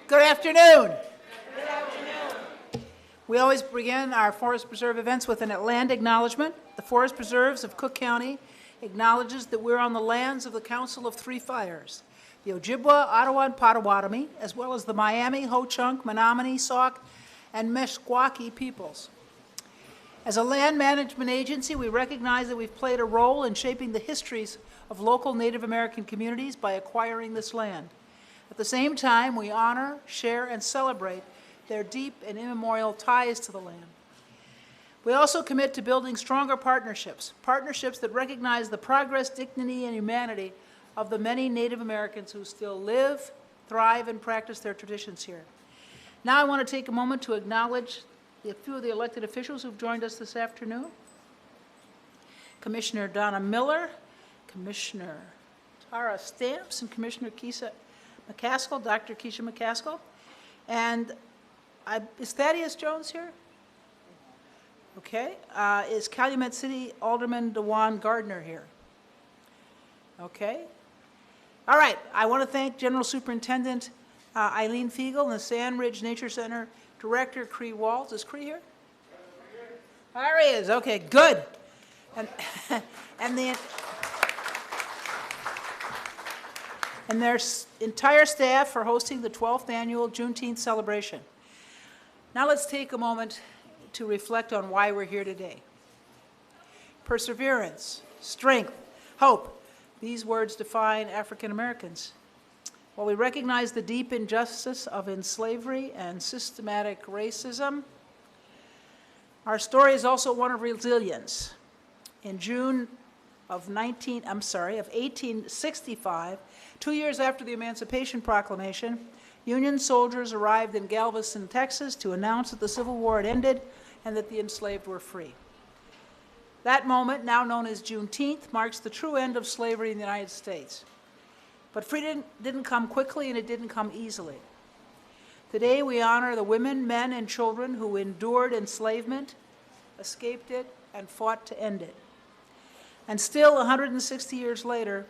Good afternoon. Good afternoon. We always begin our Forest Preserve events with an land acknowledgement. The Forest Preserves of Cook County acknowledges that we're on the lands of the Council of Three Fires, the Ojibwa, Ottawa, and Potawatomi, as well as the Miami, Ho-Chunk, Menominee, Sauk, and Meskwaki peoples. As a land management agency, we recognize that we've played a role in shaping the histories of local Native American communities by acquiring this land. At the same time, we honor, share, and celebrate their deep and immemorial ties to the land. We also commit to building stronger partnerships that recognize the progress, dignity, and humanity of the many Native Americans who still live, thrive, and practice their traditions here. Now I want to take a moment to acknowledge a few of the elected officials who've joined us this afternoon. Commissioner Donna Miller, Commissioner Tara Stamps, and Commissioner Keisha McCaskill, Dr. Keisha McCaskill. And is Thaddeus Jones here? Okay. Is Calumet City Alderman DeJuan Gardner here? Okay. All right. I want to thank General Superintendent Eileen Fiegel and the Sand Ridge Nature Center Director Cree Walls. Is Cree here? There he is. Okay, good. And their entire staff for hosting the 12th annual Juneteenth celebration. Now let's take a moment to reflect on why we're here today. Perseverance, strength, hope. These words define African Americans. While we recognize the deep injustice of slavery and systematic racism, our story is also one of resilience. In June of 1865, 2 years after the Emancipation Proclamation, Union soldiers arrived in Galveston, Texas to announce that the Civil War had ended and that the enslaved were free. That moment, now known as Juneteenth, marks the true end of slavery in the United States. But freedom didn't come quickly and it didn't come easily. Today we honor the women, men, and children who endured enslavement, escaped it, and fought to end it. And still, 160 years later,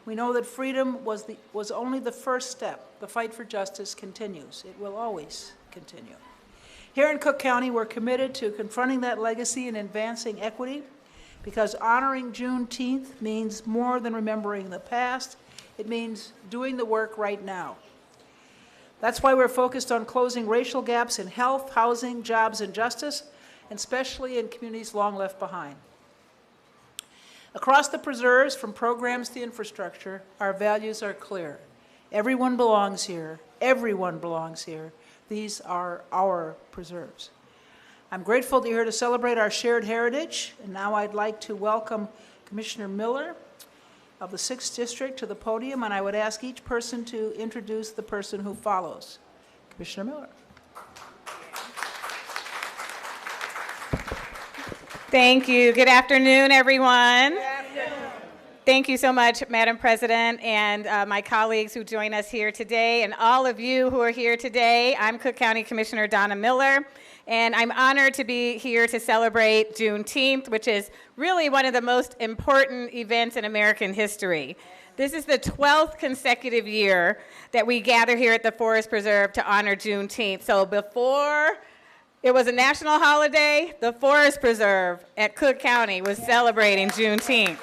we know that freedom was only the first step. The fight for justice continues. It will always continue. Here in Cook County, we're committed to confronting that legacy and advancing equity, because honoring Juneteenth means more than remembering the past. It means doing the work right now. That's why we're focused on closing racial gaps in health, housing, jobs, and justice, and especially in communities long left behind. Across the preserves, from programs to infrastructure, our values are clear. Everyone belongs here. Everyone belongs here. These are our preserves. I'm grateful to be here to celebrate our shared heritage, and now I'd like to welcome Commissioner Miller of the 6th District to the podium, and I would ask each person to introduce the person who follows. Commissioner Miller. Thank you. Good afternoon, everyone. Good afternoon. Thank you so much, Madam President, and my colleagues who join us here today, and all of you who are here today. I'm Cook County Commissioner Donna Miller, and I'm honored to be here to celebrate Juneteenth, which is really one of the most important events in American history. This is the 12th consecutive year that we gather here at the Forest Preserve to honor Juneteenth. So before it was a national holiday, the Forest Preserve at Cook County was celebrating Juneteenth.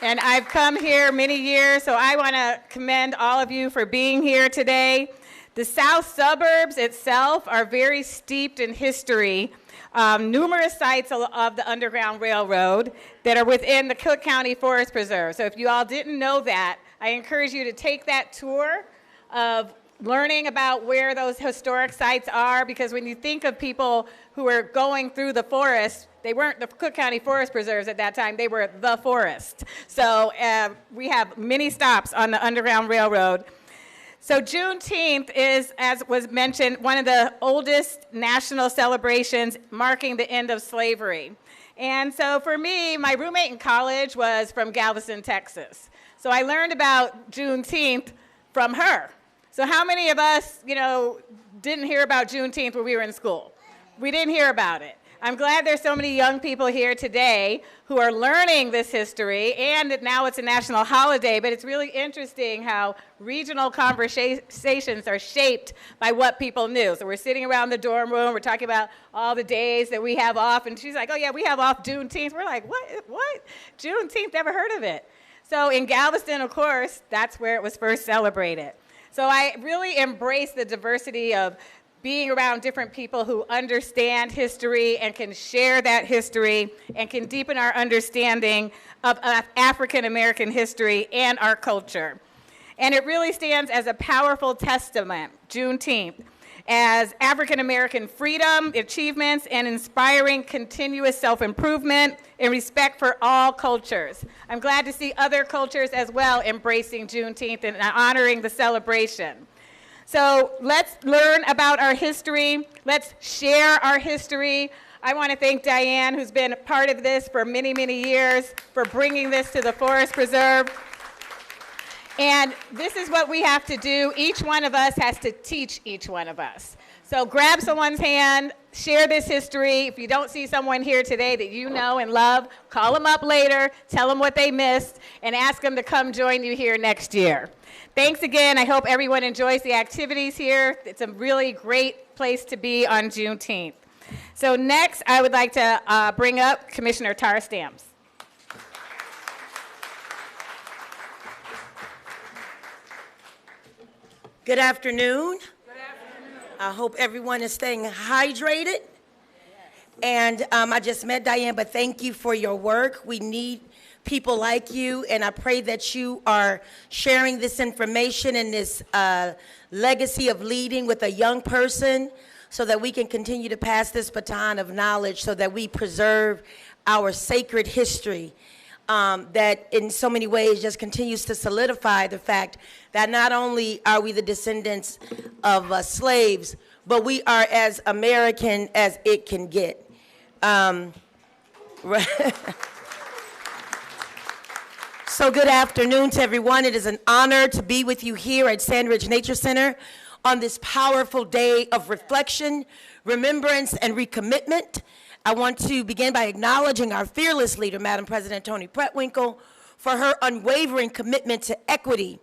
And I've come here many years, so I want to commend all of you for being here today. The south suburbs itself are very steeped in history. Numerous sites of the Underground Railroad that are within the Cook County Forest Preserve. So if you all didn't know that, I encourage you to take that tour of learning about where those historic sites are, because when you think of people who were going through the forest, they weren't the Cook County Forest Preserves at that time, they were the forest. So we have many stops on the Underground Railroad. So Juneteenth is, as was mentioned, one of the oldest national celebrations marking the end of slavery. And so for me, my roommate in college was from Galveston, Texas. So I learned about Juneteenth from her. So how many of us, didn't hear about Juneteenth when we were in school? We didn't hear about it. I'm glad there's so many young people here today who are learning this history, and that now it's a national holiday, but it's really interesting how regional conversations are shaped by what people knew. So we're sitting around the dorm room, we're talking about all the days that we have off, and she's like, oh yeah, we have off Juneteenth. We're like, what? Juneteenth, never heard of it. So in Galveston, of course, that's where it was first celebrated. So I really embrace the diversity of being around different people who understand history and can share that history and can deepen our understanding of African American history and our culture. And it really stands as a powerful testament, Juneteenth, as African American freedom, achievements, and inspiring continuous self-improvement and respect for all cultures. I'm glad to see other cultures as well embracing Juneteenth and honoring the celebration. So let's learn about our history. Let's share our history. I want to thank Diane, who's been a part of this for many, many years, for bringing this to the Forest Preserve. And this is what we have to do. Each one of us has to teach each one of us. So grab someone's hand, share this history. If you don't see someone here today that you know and love, call them up later, tell them what they missed, and ask them to come join you here next year. Thanks again. I hope everyone enjoys the activities here. It's a really great place to be on Juneteenth. So next, I would like to bring up Commissioner Tara Stamps. Good afternoon. I hope everyone is staying hydrated. And I just met Diane, but thank you for your work. We need people like you, and I pray that you are sharing this information and this legacy of leading with a young person so that we can continue to pass this baton of knowledge so that we preserve our sacred history that in so many ways just continues to solidify the fact that not only are we the descendants of slaves, but we are as American as it can get. So good afternoon to everyone. It is an honor to be with you here at Sandridge Nature Center on this powerful day of reflection, remembrance, and recommitment. I want to begin by acknowledging our fearless leader, Madam President Toni Preckwinkle, for her unwavering commitment to equity,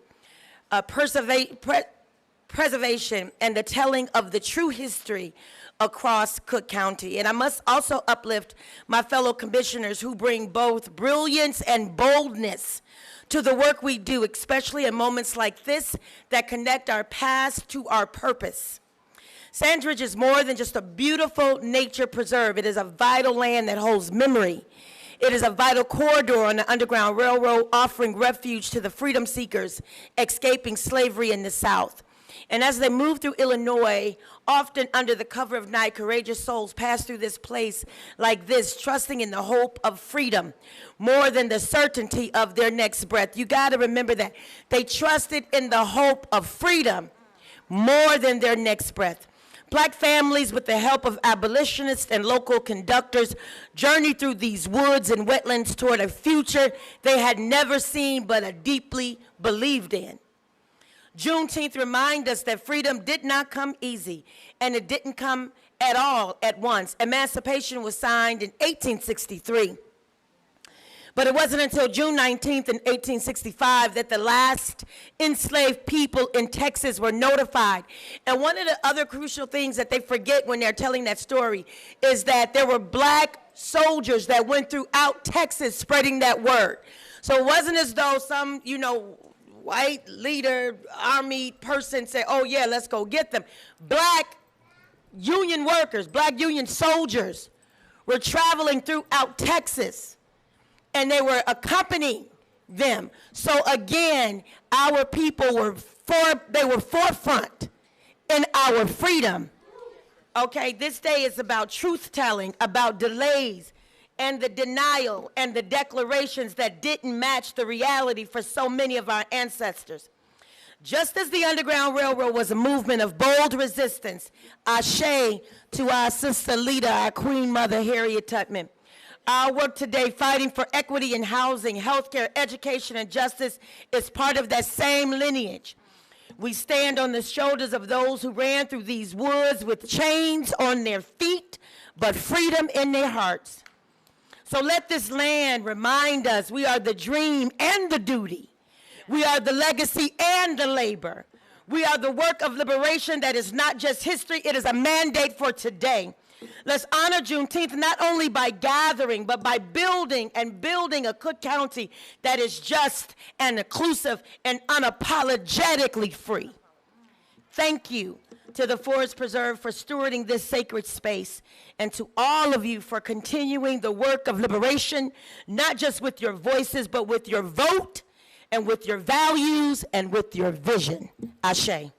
preservation, and the telling of the true history across Cook County. And I must also uplift my fellow commissioners who bring both brilliance and boldness to the work we do, especially in moments like this that connect our past to our purpose. Sandridge is more than just a beautiful nature preserve. It is a vital land that holds memory. It is a vital corridor on the Underground Railroad, offering refuge to the freedom seekers escaping slavery in the South. And as they move through Illinois, often under the cover of night, courageous souls pass through this place like this, trusting in the hope of freedom more than the certainty of their next breath. You got to remember that. They trusted in the hope of freedom more than their next breath. Black families, with the help of abolitionists and local conductors, journeyed through these woods and wetlands toward a future they had never seen but deeply believed in. Juneteenth reminds us that freedom did not come easy, and it didn't come at all at once. Emancipation was signed in 1863. But it wasn't until June 19th in 1865 that the last enslaved people in Texas were notified. And one of the other crucial things that they forget when they're telling that story is that there were black soldiers that went throughout Texas spreading that word. So it wasn't as though some, white leader, army person said, oh yeah, let's go get them. Black union workers, black union soldiers were traveling throughout Texas, and they were accompanying them. So again, our people were forefront in our freedom. Okay, this day is about truth-telling, about delays, and the denial and the declarations that didn't match the reality for so many of our ancestors. Just as the Underground Railroad was a movement of bold resistance, ashe to our sister leader, our Queen Mother Harriet Tubman. Our work today fighting for equity in housing, healthcare, education, and justice is part of that same lineage. We stand on the shoulders of those who ran through these woods with chains on their feet, but freedom in their hearts. So let this land remind us we are the dream and the duty. We are the legacy and the labor. We are the work of liberation that is not just history, it is a mandate for today. Let's honor Juneteenth not only by gathering, but by building a Cook County that is just and inclusive and unapologetically free. Thank you to the Forest Preserve for stewarding this sacred space, and to all of you for continuing the work of liberation, not just with your voices, but with your vote, and with your values, and with your vision. Ashe.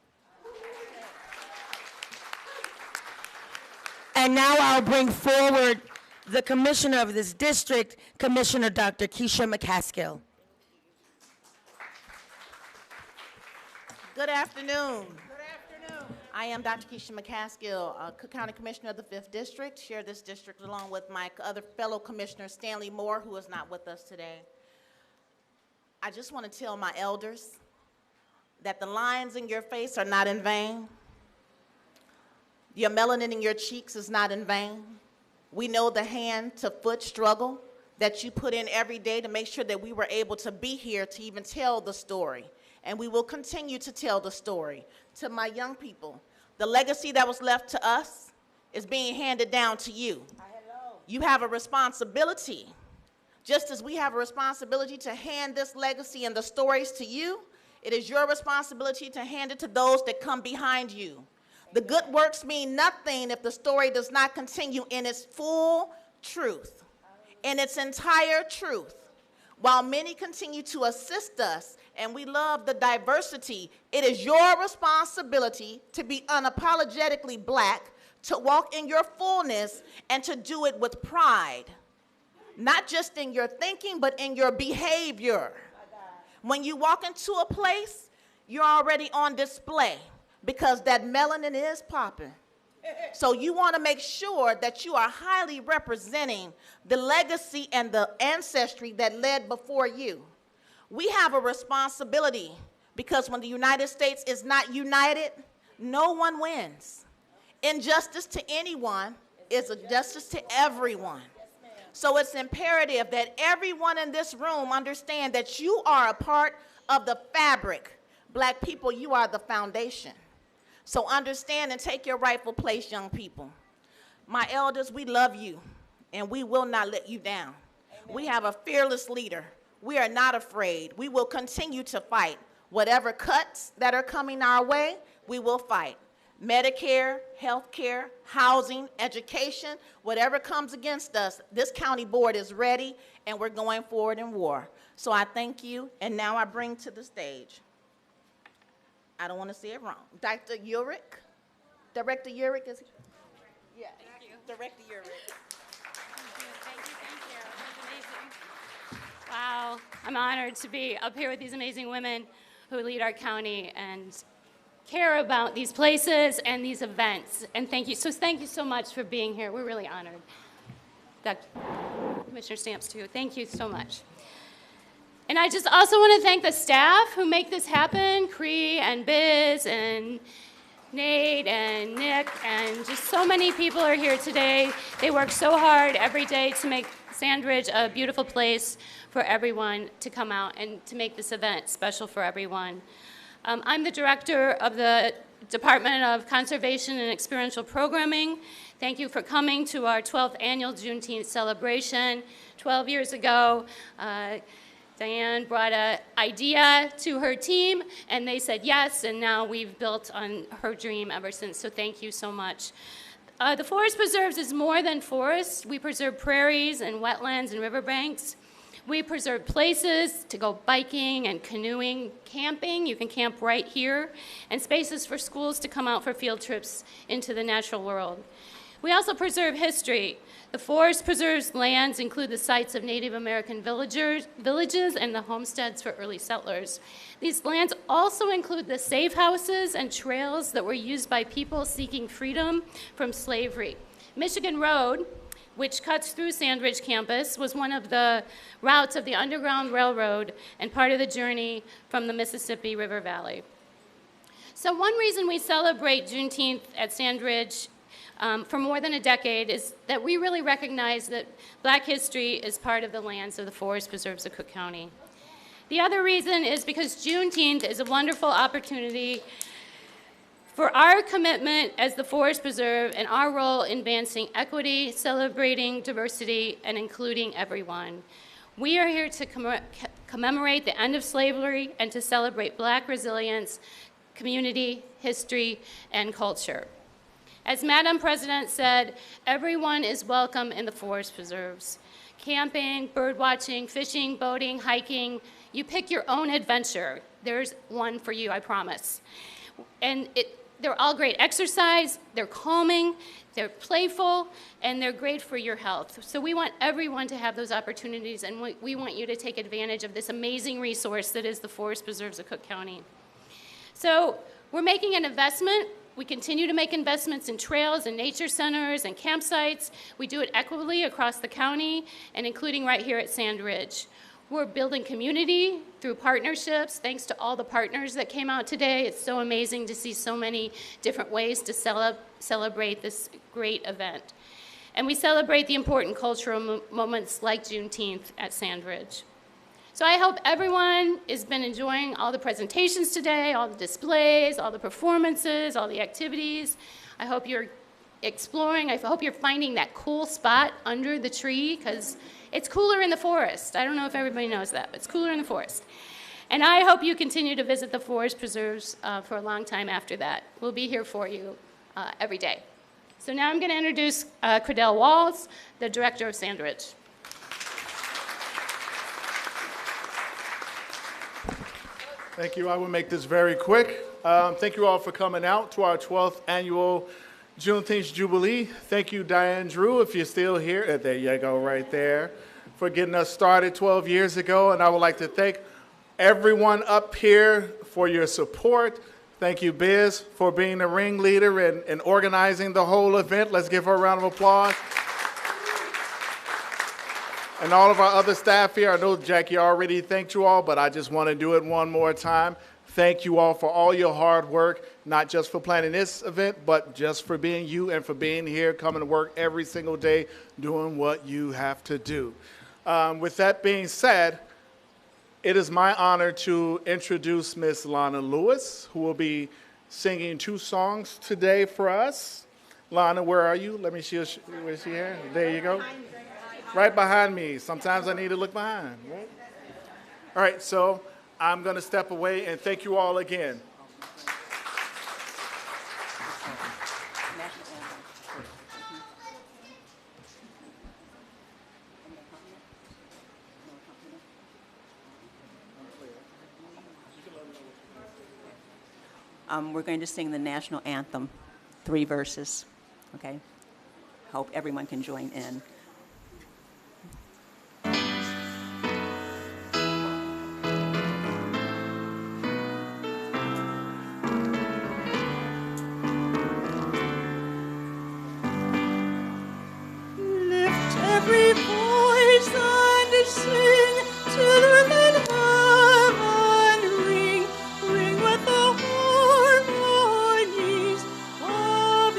And now I'll bring forward the commissioner of this district, Commissioner Dr. Keisha McCaskill. Good afternoon. Good afternoon. I am Dr. Keisha McCaskill, Cook County Commissioner of the 5th District. Share this district along with my other fellow commissioner, Stanley Moore, who is not with us today. I just want to tell my elders that the lines in your face are not in vain. Your melanin in your cheeks is not in vain. We know the hand-to-foot struggle that you put in every day to make sure that we were able to be here to even tell the story. And we will continue to tell the story. To my young people, the legacy that was left to us is being handed down to you. You have a responsibility, just as we have a responsibility to hand this legacy and the stories to you, it is your responsibility to hand it to those that come behind you. The good works mean nothing if the story does not continue in its full truth, in its entire truth. While many continue to assist us, and we love the diversity, it is your responsibility to be unapologetically Black, to walk in your fullness, and to do it with pride. Not just in your thinking, but in your behavior. When you walk into a place, you're already on display, because that melanin is popping. So you want to make sure that you are highly representing the legacy and the ancestry that led before you. We have a responsibility, because when the United States is not united, no one wins. Injustice to anyone is a justice to everyone. So it's imperative that everyone in this room understand that you are a part of the fabric. Black people, you are the foundation. So understand and take your rightful place, young people. My elders, we love you, and we will not let you down. Amen. We have a fearless leader. We are not afraid. We will continue to fight. Whatever cuts that are coming our way, we will fight. Medicare, health care, housing, education, whatever comes against us, this county board is ready, and we're going forward in war. So I thank you, and now I bring to the stage, I don't want to say it wrong, Dr. Urick. Director Urick is here? Yeah, Director Urick. Thank you. That's amazing. Wow, I'm honored to be up here with these amazing women who lead our county and care about these places and these events. And thank you. So thank you so much for being here. We're really honored. Commissioner Stamps, too. Thank you so much. And I just also want to thank the staff who make this happen, Cree and Biz and Nate and Nick, and just so many people are here today. They work so hard every day to make Sandridge a beautiful place for everyone to come out and to make this event special for everyone. I'm the director of the Department of Conservation and Experiential Programming. Thank you for coming to our 12th annual Juneteenth celebration. 12 years ago, Diane brought an idea to her team, and they said yes, and now we've built on her dream ever since, so thank you so much. The Forest Preserves is more than forests. We preserve prairies and wetlands and riverbanks. We preserve places to go biking and canoeing, camping. You can camp right here, and spaces for schools to come out for field trips into the natural world. We also preserve history. The Forest Preserves lands include the sites of Native American villages and the homesteads for early settlers. These lands also include the safe houses and trails that were used by people seeking freedom from slavery. Michigan Road, which cuts through Sandridge campus, was one of the routes of the Underground Railroad and part of the journey from the Mississippi River Valley. So one reason we celebrate Juneteenth at Sandridge for more than a decade is that we really recognize that Black history is part of the lands of the forest preserves of Cook County. The other reason is because Juneteenth is a wonderful opportunity for our commitment as the Forest Preserve and our role in advancing equity, celebrating diversity, and including everyone. We are here to commemorate the end of slavery and to celebrate Black resilience, community, history, and culture. As Madam President said, everyone is welcome in the Forest Preserves. Camping, bird watching, fishing, boating, hiking, you pick your own adventure. There's one for you, I promise. And they're all great exercise, they're calming, they're playful, and they're great for your health. So we want everyone to have those opportunities, and we want you to take advantage of this amazing resource that is the Forest Preserves of Cook County. So we're making an investment. We continue to make investments in trails and nature centers and campsites. We do it equitably across the county, and including right here at Sand Ridge. We're building community through partnerships, thanks to all the partners that came out today. It's so amazing to see so many different ways to celebrate this great event. And we celebrate the important cultural moments like Juneteenth at Sand Ridge. So I hope everyone has been enjoying all the presentations today, all the displays, all the performances, all the activities. I hope you're exploring. I hope you're finding that cool spot under the tree, because it's cooler in the forest. I don't know if everybody knows that, but it's cooler in the forest. And I hope you continue to visit the Forest Preserves for a long time after that. We'll be here for you every day. So now I'm going to introduce Credell Walls, the director of Sand Ridge. Thank you. I will make this very quick. Thank you all for coming out to our 12th annual Juneteenth Jubilee. Thank you, Diane Drew, if you're still here. There you go, right there, for getting us started 12 years ago. And I would like to thank everyone up here for your support. Thank you, Biz, for being the ringleader and organizing the whole event. Let's give her a round of applause. And all of our other staff here, I know Jackie already thanked you all, but I just want to do it one more time. Thank you all for all your hard work, not just for planning this event, but just for being you and for being here, coming to work every single day, doing what you have to do. With that being said, it is my honor to introduce Miss Lana Lewis, who will be singing 2 songs today for us. Lana, where are you? Let me see, where's she here? There you go. Right behind me. Sometimes I need to look behind. Right? All right, so I'm going to step away and thank you all again. We're going to sing the national anthem, 3 verses, okay? Hope everyone can join in. Every voice and sing, children in heaven ring, ring with the harmonies of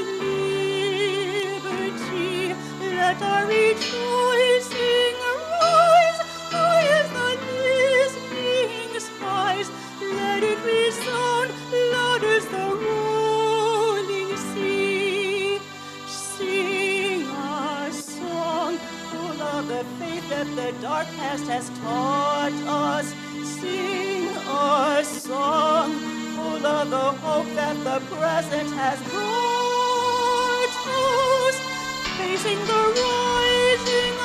liberty. Let our rejoicing rise, high as the listening skies. Let it resound loud as the rolling sea. Sing our song, full of the faith that the dark past has taught us. Sing our song, full of the hope that the present has brought us. Facing the rising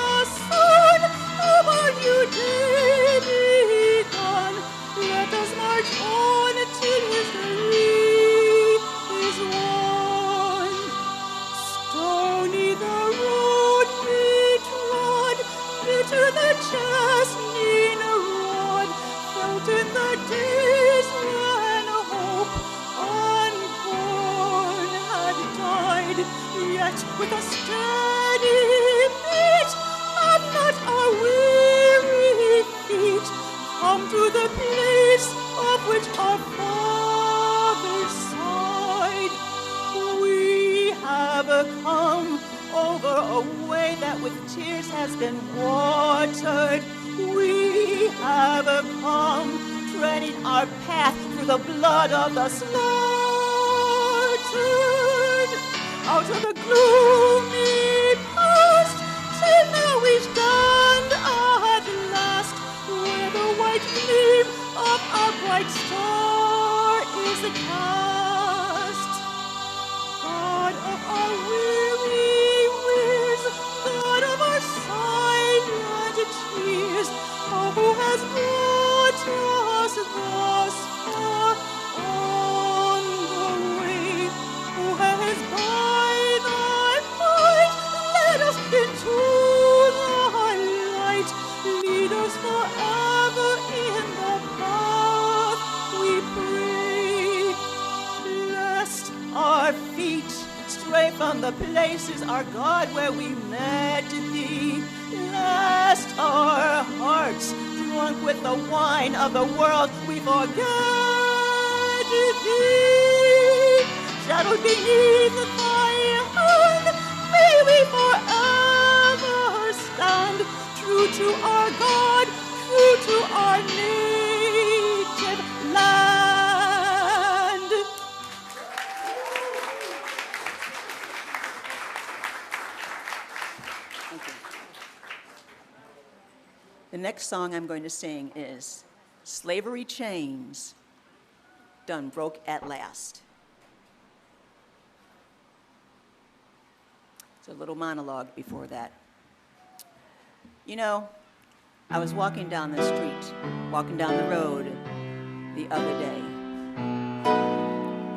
sun of our new day begun, let us march on till history is won. Stony the road we trod, bitter the chastening rod, felt in the days when hope unborn had died. Yet with a steady beat, have not our weary feet come to the place of which our fathers with tears has been watered. We have come, treading our path through the blood of the slaughtered. Out of the gloomy past, till now we stand at last, where the white gleam of our bright star is cast. God of our weary ways, God of our silent tears, oh, who has brought us thus far on the way, who has by thy might led us into the light, lead us forever in the path we pray. Lest our feet stray from the places, our God, where we met thee, lest our hearts, drunk with the wine of the world, we forget thee. Shadowed beneath thy hand, may we forever stand, true to our God, true to our native land. Thank you. The next song I'm going to sing is Slavery Chains Done Broke at Last. It's a little monologue before that. You know, I was walking down the street, walking down the road the other day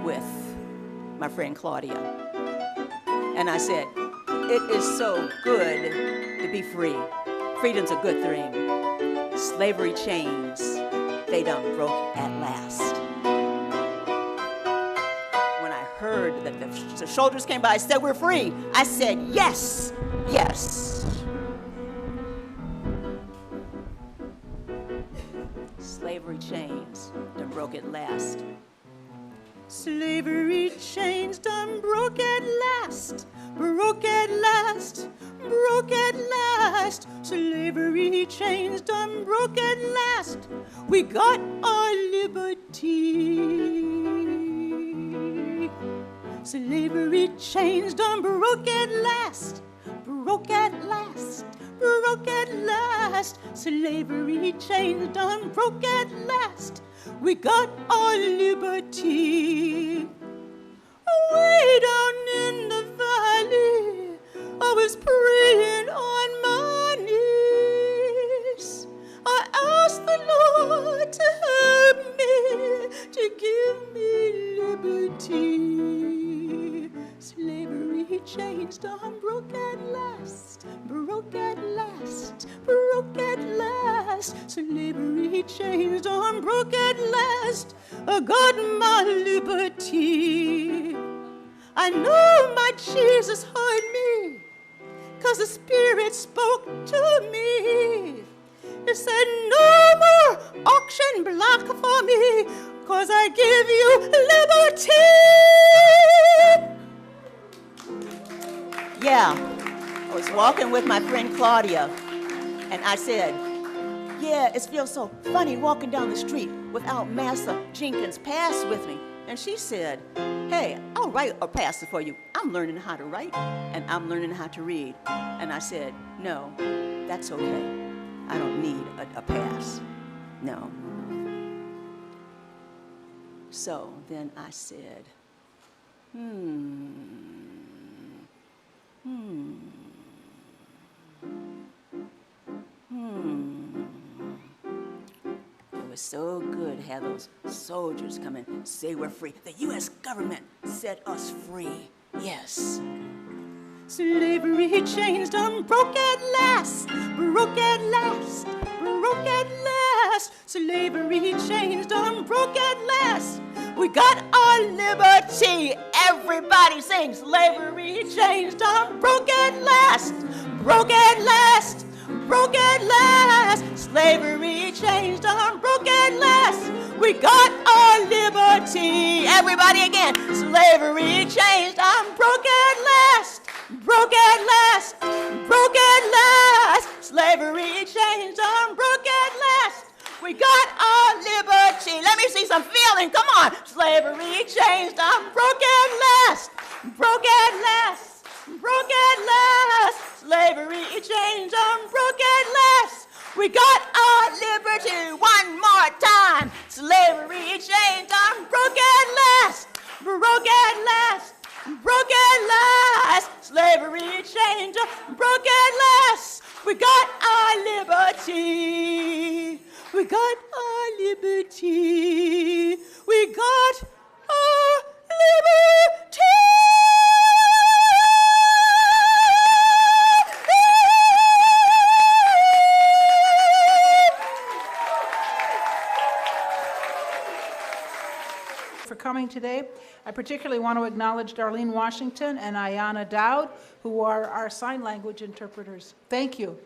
with my friend Claudia. And I said, it is so good to be free. Freedom's a good thing. Slavery chains, they done broke at last. When I heard that the soldiers came by and said, we're free, I said, yes, yes. Slavery chains done broke at last. Slavery chains done broke at last, broke at last, broke at last. Slavery chains done broke at last. We got our liberty. Slavery chains done broke at last, broke at last, broke at last. Slavery chains done broke at last. We got our liberty. Way down in the valley, I was praying on my knees. I asked the Lord to help me, to give me liberty. Slavery chains done broke at last, broke at last, broke at last. Slavery chains done broke at last. I got my liberty. I know my Jesus heard me, 'cause the Spirit spoke to me. He said, no more auction block for me, 'cause I give you liberty. Yeah, I was walking with my friend Claudia, and I said, yeah, it feels so funny walking down the street without Massa Jenkins' pass with me. And she said, hey, I'll write a pass for you. I'm learning how to write, and I'm learning how to read. And I said, no, that's okay. I don't need a pass. No. So then I said, It was so good to have those soldiers come and say we're free. The U.S. government set us free. Yes. Slavery chains done broke at last, broke at last, broke at last. Slavery chains done broke at last. We got our liberty. Everybody sing. Slavery chains done broke at last, broke at last, broke at last. Slavery chains done broke at last. We got our liberty. Everybody again. Slavery chains done broke at last, broke at last, broke at last. Slavery changed on, broke at last. We got our liberty. Let me see some feeling. Come on. Slavery changed on, broke at last, broke at last, broke at last. Slavery changed on, broke at last. We got our liberty one more time. Slavery changed on, broke at last, broke at last, broke at last. Slavery changed on, broke at last. We got our liberty. We got our liberty. We got our liberty. For coming today. I particularly want to acknowledge Darlene Washington and Ayana Dowd, who are our sign language interpreters. Thank you.